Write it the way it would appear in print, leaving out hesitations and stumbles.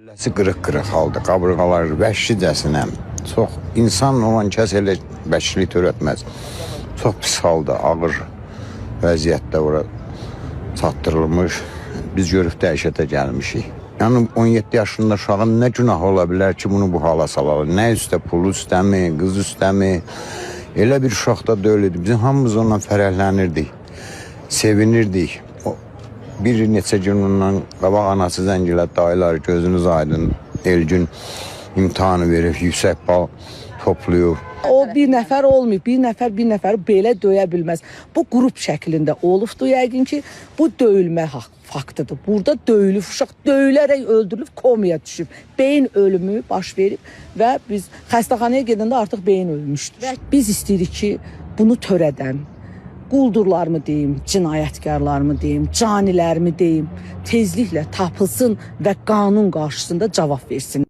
Beləsi qırıq-qırıq halda, qabırğalar vəhşicəsinə, çox insan olan kəs elə vəhşilik törətməz. Çox pis halda, ağır vəziyyətdə ora çatdırılmış, biz görüb dəhşətə gəlmişik. Yəni 17 yaşında uşağın nə günahı ola bilər ki, bunu bu hala salalar? Nə üstə, pul üstəmi, qız üstəmi? Elə bir uşaq da deyildi. Biz hamımız ondan fərəhlənirdik, sevinirdik. Bir neçə gün ondan qabaq anası zəngilə dayılar gözünüz aydın Elgün imtahanı verib, yüksək bal toplayıb. O bir nəfər olmayıb, bir nəfər belə döyə bilməz. Bu qrup şəklində olubdur yəqin ki, bu döyülmə faktıdır. Burada döyülüb, uşaq döyülərək öldürülüb, komaya düşüb. Beyin ölümü baş verib və biz xəstəxanaya gedəndə artıq beyin ölmüşdür. Və biz istəyirik ki, bunu törədən quldurlarmı deyim, cinayətkarlarmı deyim, canilərmi deyim, tezliklə tapılsın və qanun qarşısında cavab versin.